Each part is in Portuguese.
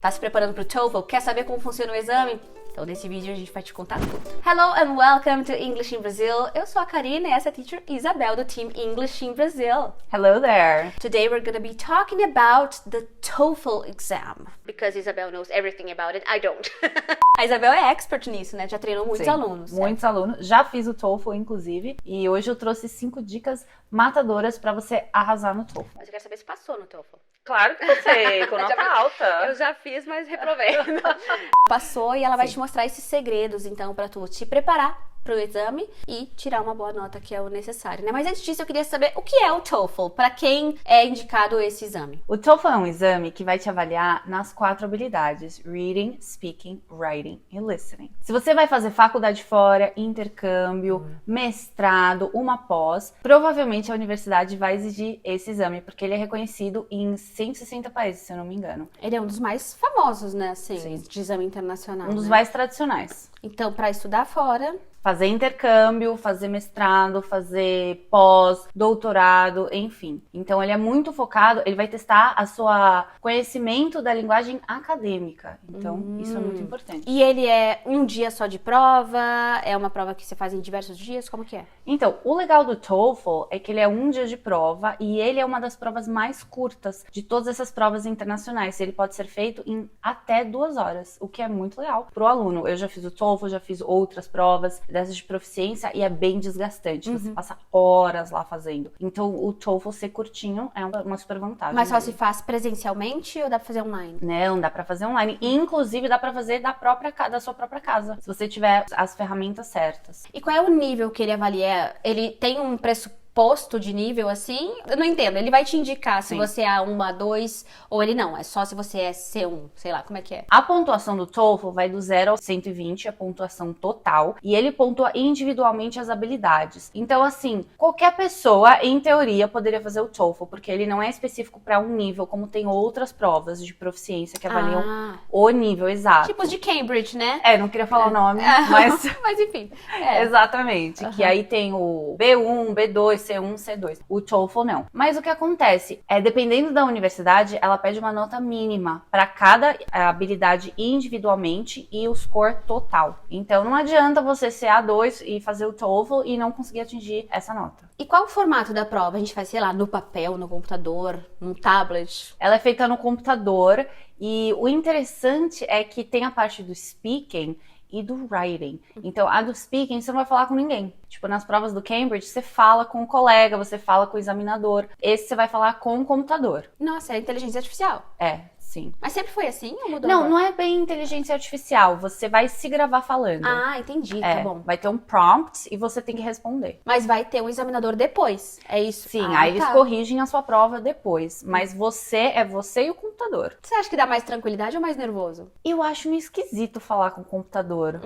Tá se preparando pro TOEFL? Quer saber como funciona o exame? Então nesse vídeo a gente vai te contar tudo. Hello and welcome to English in Brazil. Eu sou a Karina e essa é a teacher Isabel do Team English in Brazil. Hello there. Today we're going to be talking about the TOEFL exam. Because Isabel knows everything about it, I don't. A Isabel é expert nisso, né? Já treinou muitos alunos. Muitos alunos. Já fiz o TOEFL, inclusive. E hoje eu trouxe 5 dicas matadoras pra você arrasar no TOEFL. Mas eu quero saber se passou no TOEFL. Claro que você, com nota alta. Eu já fiz, mas reprovei. Passou e ela vai te mostrar esses segredos, então, pra tu te preparar pro exame e tirar uma boa nota, que é o necessário, né? Mas antes disso, eu queria saber o que é o TOEFL, pra quem é indicado esse exame. O TOEFL é um exame que vai te avaliar nas 4 habilidades: reading, speaking, writing e listening. Se você vai fazer faculdade fora, intercâmbio, mestrado, uma pós, provavelmente a universidade vai exigir esse exame, porque ele é reconhecido em 160 países, se eu não me engano. Ele é um dos mais famosos, né, assim, de exame internacional. Um dos né? mais tradicionais. Então, pra estudar fora... Fazer intercâmbio, fazer mestrado, fazer pós, doutorado, enfim. Então ele é muito focado, ele vai testar a sua conhecimento da linguagem acadêmica. Então isso é muito importante. E ele é um dia só de prova? É uma prova que você faz em diversos dias? Como que é? Então, o legal do TOEFL é que ele é um dia de prova e ele é uma das provas mais curtas de todas essas provas internacionais. Ele pode ser feito em até 2 horas, o que é muito legal pro aluno. Eu já fiz o TOEFL, já fiz outras provas dessas de proficiência e é bem desgastante. Você passa horas lá fazendo. Então, o TOEFL ser curtinho é uma super vantagem. Mas só se faz presencialmente ou dá pra fazer online? Não, dá pra fazer online. E, inclusive, dá pra fazer da sua própria casa, se você tiver as ferramentas certas. E qual é o nível que ele avalia? Ele tem um pressuposto de nível assim? Eu não entendo. Ele vai te indicar se você é A1, A2 ou ele não. É só se você é C1, sei lá, como é que é? A pontuação do TOEFL vai do 0 ao 120, a pontuação total, e ele pontua individualmente as habilidades. Então, assim, qualquer pessoa, em teoria, poderia fazer o TOEFL, porque ele não é específico para um nível, como tem outras provas de proficiência que avaliam o nível exato. Tipo de Cambridge, né? Não queria falar o nome, mas... Mas enfim. Exatamente. Que aí tem o B1, B2, C1, C2. O TOEFL não. Mas o que acontece é, dependendo da universidade, ela pede uma nota mínima para cada habilidade individualmente e o score total. Então não adianta você ser A2 e fazer o TOEFL e não conseguir atingir essa nota. E qual o formato da prova? A gente faz, sei lá, no papel, no computador, num tablet? Ela é feita no computador e o interessante é que tem a parte do speaking e do writing. Então, a do speaking, você não vai falar com ninguém. Tipo, nas provas do Cambridge, você fala com o colega, você fala com o examinador. Esse você vai falar com o computador. Nossa, é inteligência artificial. Sim. Mas sempre foi assim ou mudou? Não é bem inteligência artificial. Você vai se gravar falando. Ah, entendi, tá bom. Vai ter um prompt e você tem que responder. Mas vai ter um examinador depois, é isso? Sim, aí eles corrigem a sua prova depois. Mas você e o computador. Você acha que dá mais tranquilidade ou mais nervoso? Eu acho meio esquisito falar com o computador.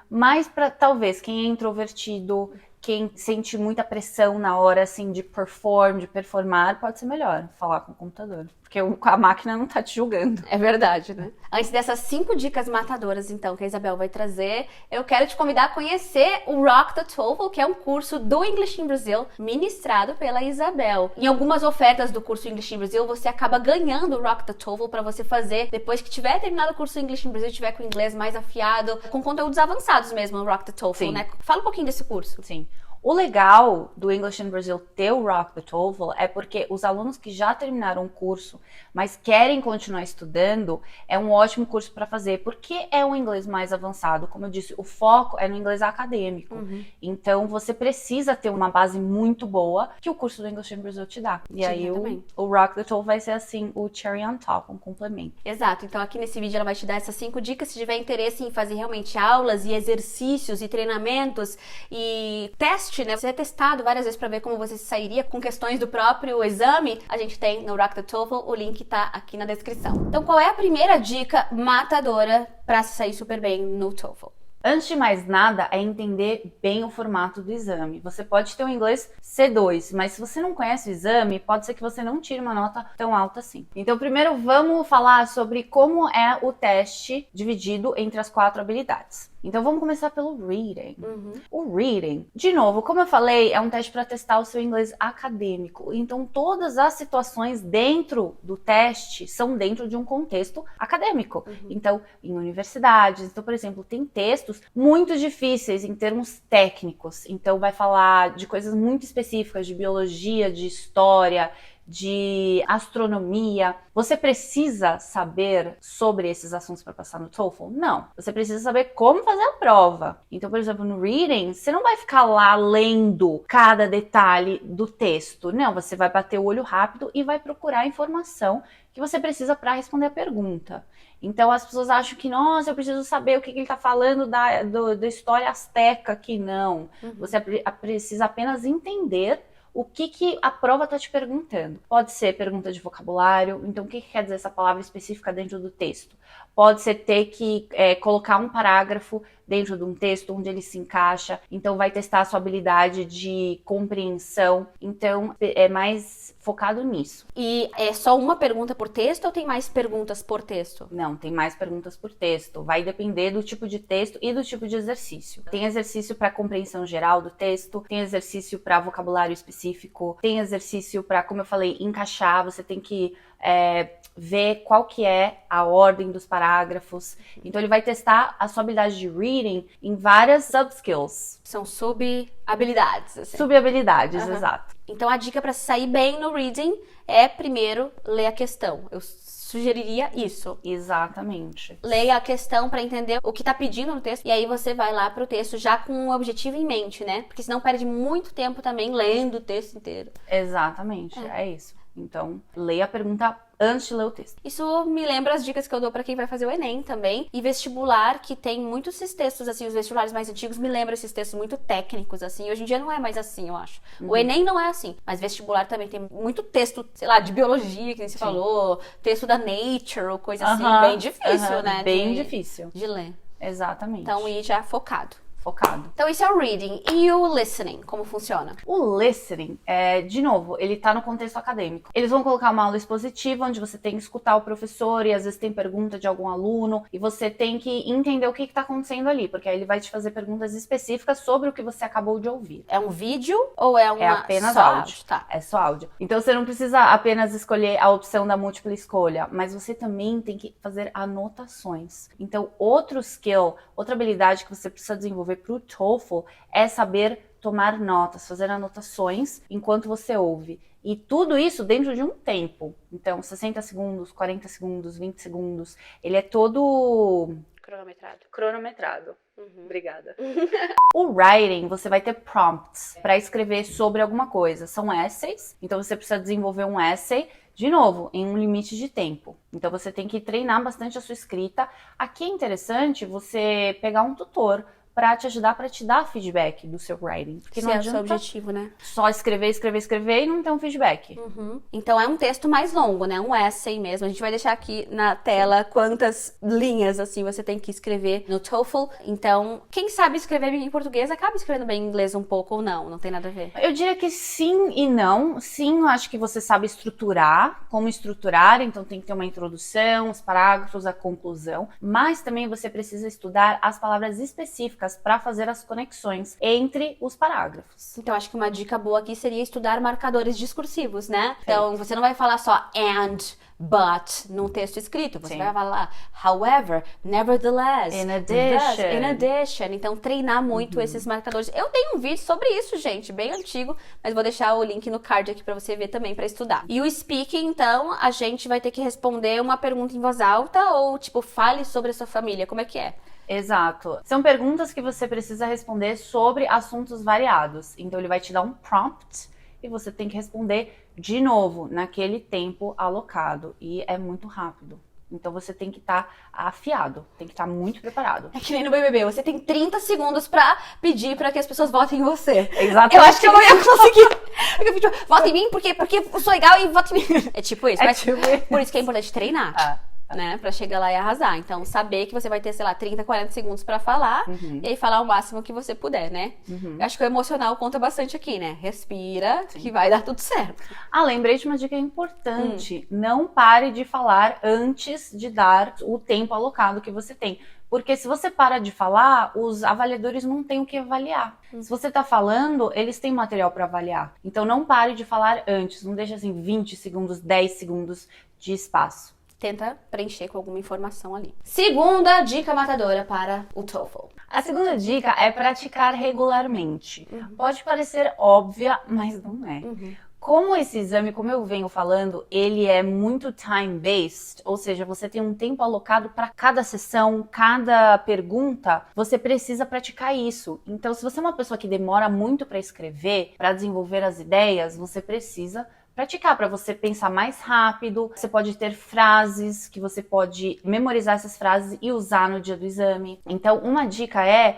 Mas pra, talvez, quem é introvertido, quem sente muita pressão na hora, assim, de performar, pode ser melhor falar com o computador. Porque a máquina não tá te julgando. É verdade, né? Antes dessas 5 dicas matadoras, então, que a Isabel vai trazer, eu quero te convidar a conhecer o Rock the TOEFL, que é um curso do English in Brazil, ministrado pela Isabel. Em algumas ofertas do curso English in Brazil, você acaba ganhando o Rock the TOEFL para você fazer depois que tiver terminado o curso English in Brazil, tiver com o inglês mais afiado, com conteúdos avançados mesmo, o Rock the TOEFL, né? Fala um pouquinho desse curso. Sim. O legal do English in Brazil ter o Rock the TOEFL é porque os alunos que já terminaram o curso, mas querem continuar estudando, é um ótimo curso para fazer, porque é um inglês mais avançado. Como eu disse, o foco é no inglês acadêmico. Então, você precisa ter uma base muito boa que o curso do English in Brazil te dá. E aí, o Rock the TOEFL vai ser, assim, o cherry on top, um complemento. Exato. Então, aqui nesse vídeo, ela vai te dar essas 5 dicas. Se tiver interesse em fazer realmente aulas e exercícios e treinamentos e testes, né? Você é testado várias vezes para ver como você sairia com questões do próprio exame. A gente tem no Rock the TOEFL, o link tá aqui na descrição. Então, qual é a primeira dica matadora para se sair super bem no TOEFL? Antes de mais nada, é entender bem o formato do exame. Você pode ter um inglês C2, mas se você não conhece o exame, pode ser que você não tire uma nota tão alta assim. Então, primeiro vamos falar sobre como é o teste dividido entre as 4 habilidades. Então vamos começar pelo reading. O reading, de novo, como eu falei, é um teste para testar o seu inglês acadêmico. Então todas as situações dentro do teste são dentro de um contexto acadêmico. Então, em universidades, então, por exemplo, tem textos muito difíceis em termos técnicos. Então vai falar de coisas muito específicas, de biologia, de história, de astronomia. Você precisa saber sobre esses assuntos para passar no TOEFL? Não. Você precisa saber como fazer a prova. Então, por exemplo, no reading, você não vai ficar lá lendo cada detalhe do texto. Não, você vai bater o olho rápido e vai procurar a informação que você precisa para responder a pergunta. Então, as pessoas acham que, nossa, eu preciso saber o que ele está falando da história asteca aqui. Não. Você precisa apenas entender o que a prova está te perguntando. Pode ser pergunta de vocabulário, então o que quer dizer essa palavra específica dentro do texto? Pode ser ter que colocar um parágrafo dentro de um texto onde ele se encaixa, então vai testar a sua habilidade de compreensão, então é mais focado nisso. E é só uma pergunta por texto ou tem mais perguntas por texto? Não, tem mais perguntas por texto, vai depender do tipo de texto e do tipo de exercício. Tem exercício para compreensão geral do texto, tem exercício para vocabulário específico, tem exercício para, como eu falei, encaixar, você tem que ver qual que é a ordem dos parágrafos. Então ele vai testar a sua habilidade de reading em várias sub-skills. São sub-habilidades, assim. Sub-habilidades, exato. Então a dica para sair bem no reading é primeiro ler a questão. Eu sugeriria isso. Exatamente. Leia a questão para entender o que tá pedindo no texto e aí você vai lá pro texto já com um objetivo em mente, né? Porque senão perde muito tempo também lendo o texto inteiro. Exatamente, é isso. Então, leia a pergunta antes de ler o texto. Isso me lembra as dicas que eu dou pra quem vai fazer o Enem também. E vestibular, que tem muitos esses textos, assim, os vestibulares mais antigos me lembram esses textos muito técnicos, assim. Hoje em dia não é mais assim, eu acho. O Enem não é assim, mas vestibular também tem muito texto, sei lá, de biologia, que nem você falou, texto da Nature ou coisa assim, bem difícil, né? Bem difícil. De ler. Exatamente. Então, ir já focado. Então, esse é o reading. E o listening, como funciona? O listening, de novo, ele tá no contexto acadêmico. Eles vão colocar uma aula expositiva, onde você tem que escutar o professor, e às vezes tem pergunta de algum aluno, e você tem que entender o que tá acontecendo ali, porque aí ele vai te fazer perguntas específicas sobre o que você acabou de ouvir. É um vídeo ou é uma... É apenas só áudio. Tá. É só áudio. Então, você não precisa apenas escolher a opção da múltipla escolha, mas você também tem que fazer anotações. Então, outro skill, outra habilidade que você precisa desenvolver para o TOEFL é saber tomar notas, fazer anotações enquanto você ouve. E tudo isso dentro de um tempo. Então, 60 segundos, 40 segundos, 20 segundos. Ele é todo... Cronometrado. Obrigada. O writing, você vai ter prompts para escrever sobre alguma coisa. São essays, então você precisa desenvolver um essay, de novo, em um limite de tempo. Então você tem que treinar bastante a sua escrita. Aqui é interessante você pegar um tutor para te ajudar, para te dar feedback do seu writing. Porque não adianta é o seu objetivo, né? Só escrever e não ter um feedback. Então é um texto mais longo, né? Um essay mesmo. A gente vai deixar aqui na tela quantas linhas, assim, você tem que escrever no TOEFL. Então, quem sabe escrever bem em português, acaba escrevendo bem em inglês um pouco ou não. Não tem nada a ver. Eu diria que sim e não. Sim, eu acho que você sabe estruturar, como estruturar. Então tem que ter uma introdução, os parágrafos, a conclusão. Mas também você precisa estudar as palavras específicas para fazer as conexões entre os parágrafos. Então, acho que uma dica boa aqui seria estudar marcadores discursivos, né? Então, você não vai falar só and, but, num texto escrito. Você vai falar however, nevertheless, in addition. thus, in addition. Então, treinar muito esses marcadores. Eu tenho um vídeo sobre isso, gente, bem antigo, mas vou deixar o link no card aqui para você ver também, para estudar. E o speaking, então, a gente vai ter que responder uma pergunta em voz alta ou, tipo, fale sobre a sua família. Como é que é? Exato. São perguntas que você precisa responder sobre assuntos variados. Então ele vai te dar um prompt e você tem que responder de novo naquele tempo alocado. E é muito rápido. Então você tem que estar afiado, tem que estar muito preparado. É que nem no BBB, você tem 30 segundos pra pedir pra que as pessoas votem em você. Exatamente. Eu acho que eu não ia conseguir. Vota em mim porque eu sou legal e vota em mim. É tipo isso. Mas por isso que é importante treinar. né? Pra chegar lá e arrasar. Então, saber que você vai ter, sei lá, 30, 40 segundos pra falar e aí falar o máximo que você puder, né? Eu acho que o emocional conta bastante aqui, né? Respira, que vai dar tudo certo. Lembrei de uma dica importante. Não pare de falar antes de dar o tempo alocado que você tem. Porque se você para de falar, os avaliadores não têm o que avaliar. Se você tá falando, eles têm material para avaliar. Então não pare de falar antes. Não deixe assim 20 segundos, 10 segundos de espaço. Tenta preencher com alguma informação ali. Segunda dica matadora para o TOEFL. A segunda dica é praticar regularmente. Pode parecer óbvia, mas não é. Como esse exame, como eu venho falando, ele é muito time-based, ou seja, você tem um tempo alocado para cada sessão, cada pergunta, você precisa praticar isso. Então, se você é uma pessoa que demora muito para escrever, para desenvolver as ideias, você precisa praticar para você pensar mais rápido. Você pode ter frases que você pode memorizar essas frases e usar no dia do exame. Então, uma dica é,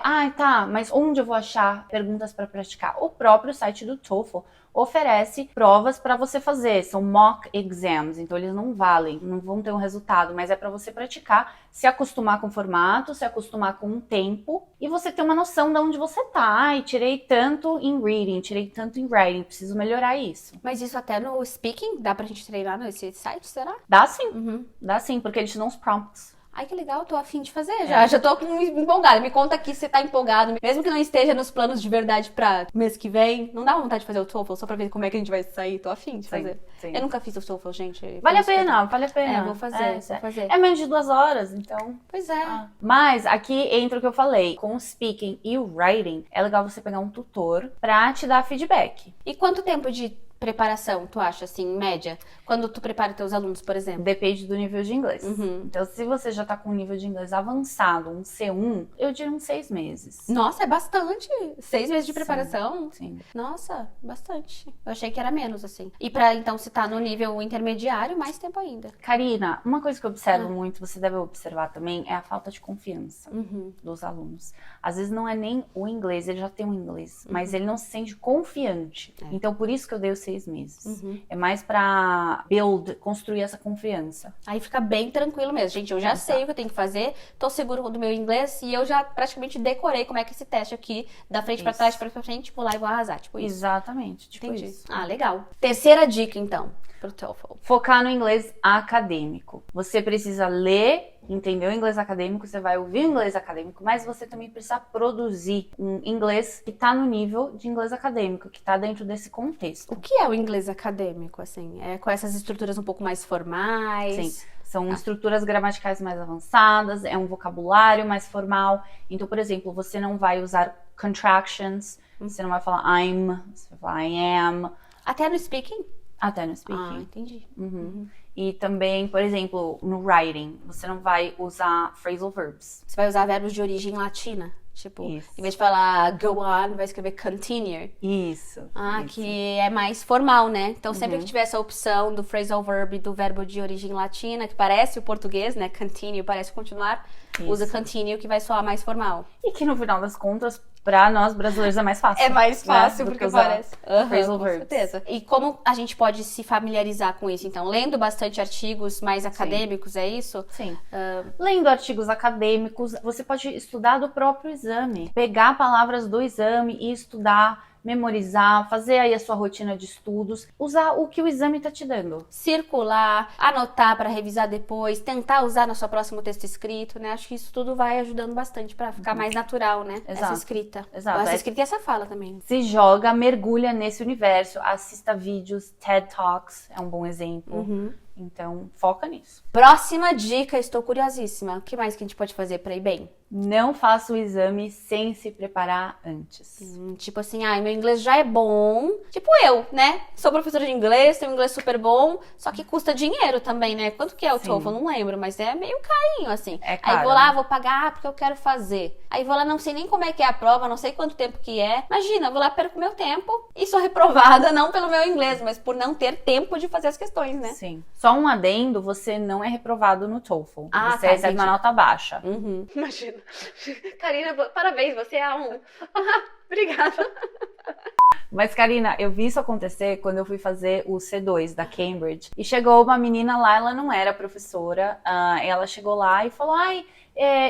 mas onde eu vou achar perguntas para praticar? O próprio site do TOEFL oferece provas para você fazer, são mock exams, então eles não valem, não vão ter um resultado, mas é para você praticar, se acostumar com o formato, se acostumar com o tempo e você ter uma noção de onde você tá. Tirei tanto em reading, tirei tanto em writing, preciso melhorar isso. Mas isso até no speaking, dá pra gente treinar nesse site, será? Dá sim, porque eles te dão os prompts. Ai, que legal, tô afim de fazer já. Já tô empolgada. Me conta aqui se você tá empolgado. Mesmo que não esteja nos planos de verdade pra mês que vem, não dá vontade de fazer o TOEFL só pra ver como é que a gente vai sair. Tô afim de fazer. Sim. Eu nunca fiz o TOEFL, gente. Vale a pena. Vou fazer. É menos de 2 horas, então... Pois é. Mas aqui entra o que eu falei. Com o speaking e o writing, é legal você pegar um tutor pra te dar feedback. E quanto tempo de preparação, tu acha, assim, em média? Quando tu prepara teus alunos, por exemplo? Depende do nível de inglês. Então, se você já tá com um nível de inglês avançado, um C1, eu diria uns 6 meses. Nossa, é bastante. 6 meses de preparação? Sim. Nossa, bastante. Eu achei que era menos, assim. E pra, então, se tá no nível intermediário, mais tempo ainda. Karina, uma coisa que eu observo muito, você deve observar também, é a falta de confiança dos alunos. Às vezes não é nem o inglês, ele já tem o inglês, mas ele não se sente confiante. Então, por isso que eu dei os 6 meses. É mais pra construir essa confiança. Aí fica bem tranquilo mesmo. Gente, eu já sei o que eu tenho que fazer, tô seguro do meu inglês e eu já praticamente decorei como é que esse teste aqui, da frente pra trás, pra frente, vou lá e vou arrasar, tipo isso. Exatamente, tipo Entendi. isso. Legal. Terceira dica, então, pro TOEFL. Focar no inglês acadêmico. Você precisa ler, entender o inglês acadêmico, você vai ouvir o inglês acadêmico, mas você também precisa produzir um inglês que tá no nível de inglês acadêmico, que tá dentro desse contexto. O que é o inglês acadêmico, assim? É com essas estruturas um pouco mais formais? Sim, são estruturas gramaticais mais avançadas, é um vocabulário mais formal. Então, por exemplo, você não vai usar contractions, você não vai falar I'm, você vai falar I am. Até no speaking? Até no speaking. Entendi. E também, por exemplo, no writing, você não vai usar phrasal verbs. Você vai usar verbos de origem latina? Tipo, Isso. em vez de falar go on, vai escrever continue. Isso. Que é mais formal, né? Então, sempre que tiver essa opção do phrasal verb e do verbo de origem latina, que parece o português, né? Continue, parece continuar, usa continue, que vai soar mais formal. E que no final das contas, pra nós brasileiros é mais fácil. É mais fácil, né? porque parece. Phrasal com verbs. certeza. E como a gente pode se familiarizar com isso? Então, lendo bastante artigos mais acadêmicos, é isso? Sim. Lendo artigos acadêmicos, você pode estudar do próprio exame. Pegar palavras do exame e estudar, memorizar, fazer aí a sua rotina de estudos, usar o que o exame tá te dando. Circular, anotar para revisar depois, tentar usar no seu próximo texto escrito, né? Acho que isso tudo vai ajudando bastante para ficar mais natural, né? Exato. Essa escrita. Exato. Essa escrita e essa fala também. Se joga, mergulha nesse universo, assista vídeos, TED Talks é um bom exemplo. Então, foca nisso. Próxima dica, estou curiosíssima. O que mais que a gente pode fazer para ir bem? Não faça o exame sem se preparar antes. Tipo assim, meu inglês já é bom. Tipo eu, né? Sou professora de inglês, tenho um inglês super bom, só que custa dinheiro também, né? Quanto que é o TOEFL? Eu não lembro, mas é meio carinho, assim. É caro. Aí vou lá, vou pagar porque eu quero fazer. Aí vou lá, não sei nem como é que é a prova, não sei quanto tempo que é. Imagina, eu vou lá, perco meu tempo e sou reprovada, não pelo meu inglês, mas por não ter tempo de fazer as questões, né? Sim. Só um adendo, você não é reprovado no TOEFL. Ah, você tá, recebe uma entendi. nota baixa. Imagina. Karina, parabéns, você é A1. Obrigada. Mas, Karina, eu vi isso acontecer quando eu fui fazer o C2 da Cambridge. E chegou uma menina lá, ela não era professora. Ela chegou lá e falou,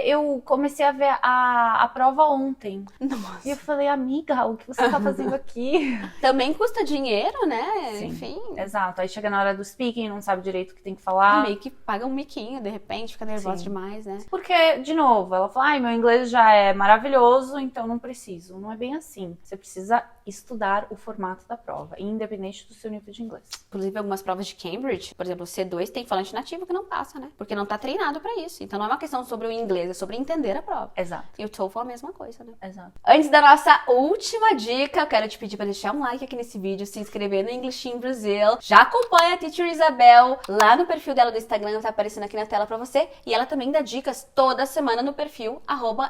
eu comecei a ver a prova ontem. Nossa. E eu falei, amiga, o que você tá fazendo aqui? Também custa dinheiro, né? Sim, Enfim. exato. Aí chega na hora do speaking, não sabe direito o que tem que falar. Meio que paga um miquinho, de repente, fica nervosa Sim. demais, né? Porque, de novo, ela fala, meu inglês já é maravilhoso, então não preciso. Não é bem assim. Você precisa estudar o formato da prova, independente do seu nível de inglês. Inclusive, algumas provas de Cambridge, por exemplo, o C2 tem falante nativo que não passa, né? Porque não tá treinado pra isso. Então não é uma questão sobre o inglês, é sobre entender a prova. Exato. E o TOEFL é a mesma coisa, né? Exato. Antes da nossa última dica, eu quero te pedir pra deixar um like aqui nesse vídeo, se inscrever no English in Brazil. Já acompanha a Teacher Isabel lá no perfil dela do Instagram, tá aparecendo aqui na tela pra você. E ela também dá dicas toda semana no perfil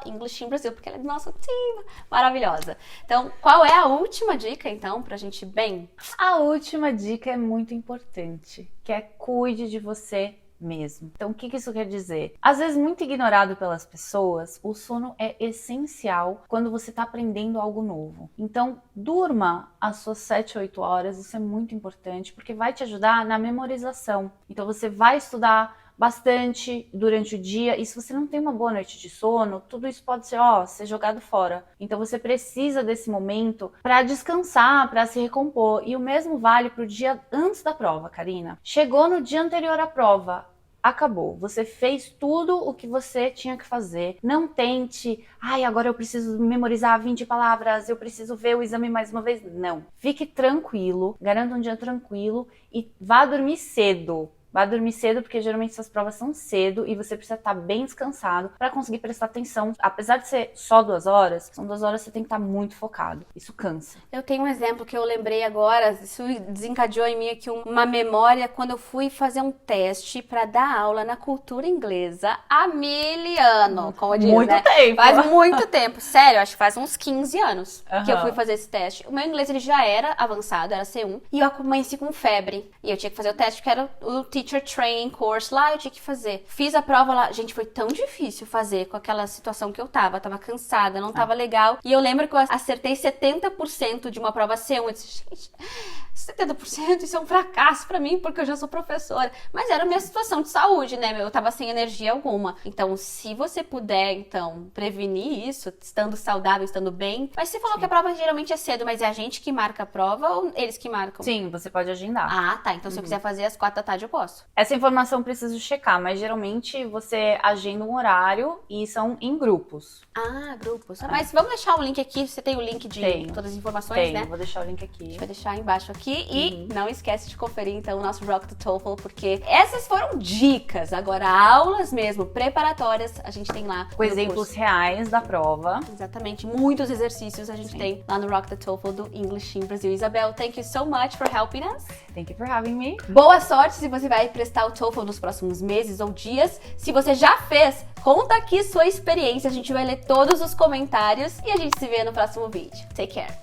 @English in Brazil, porque ela é do nosso time. Maravilhosa. Então, qual é a última dica, então, pra gente ir bem? A última dica é muito importante, que é cuide de você mesmo. Então, o que isso quer dizer? Às vezes, muito ignorado pelas pessoas, o sono é essencial quando você está aprendendo algo novo. Então, durma as suas 7, 8 horas, isso é muito importante, porque vai te ajudar na memorização. Então, você vai estudar bastante durante o dia, e se você não tem uma boa noite de sono, tudo isso pode ser jogado fora. Então você precisa desse momento para descansar, para se recompor. E o mesmo vale para o dia antes da prova, Karina. Chegou no dia anterior à prova, acabou. Você fez tudo o que você tinha que fazer. Não tente, agora eu preciso memorizar 20 palavras, eu preciso ver o exame mais uma vez. Não. Fique tranquilo, garanta um dia tranquilo e vá dormir cedo. Vá dormir cedo, porque geralmente essas provas são cedo e você precisa estar bem descansado para conseguir prestar atenção. Apesar de ser só 2 horas, são 2 horas que você tem que estar muito focado. Isso cansa. Eu tenho um exemplo que eu lembrei agora, isso desencadeou em mim aqui uma memória quando eu fui fazer um teste para dar aula na cultura inglesa há 1000 anos, como diz, muito né? tempo. Faz muito tempo, sério, acho que faz uns 15 anos que eu Aham. fui fazer esse teste. O meu inglês ele já era avançado, era C1, e eu amanheci com febre. E eu tinha que fazer o teste, que era o Teacher Training Course lá, eu tinha que fazer. Fiz a prova lá, gente, foi tão difícil fazer com aquela situação que eu tava cansada, não tava legal. E eu lembro que eu acertei 70% de uma prova C1. Eu disse, gente, 70%, isso é um fracasso pra mim, porque eu já sou professora. Mas era a minha situação de saúde, né? Eu tava sem energia alguma. Então, se você puder, então, prevenir isso, estando saudável, estando bem. Mas você falou que a prova geralmente é cedo, mas é a gente que marca a prova ou eles que marcam? Sim, você pode agendar. Ah, tá. Então, se eu quiser fazer às 4 da tarde, eu posso. Essa informação eu preciso checar, mas geralmente você agenda um horário e são em grupos. Ah, grupos. Mas vamos deixar o link aqui. Você tem o link de Tenho. todas as informações, né? Vou deixar o link A aqui. gente vai deixar embaixo aqui e não esquece de conferir então o nosso Rock the TOEFL, porque essas foram dicas. Agora, aulas mesmo, preparatórias, a gente tem lá Com no exemplos curso. reais da prova. Exatamente, muitos exercícios a gente tem lá no Rock the TOEFL do English in Brazil. Isabel, thank you so much for helping us. Thank you for having me. Boa sorte se você vai prestar o TOEFL nos próximos meses ou dias. Se você já fez, conta aqui sua experiência. A gente vai ler todos os comentários e a gente se vê no próximo vídeo. Take care!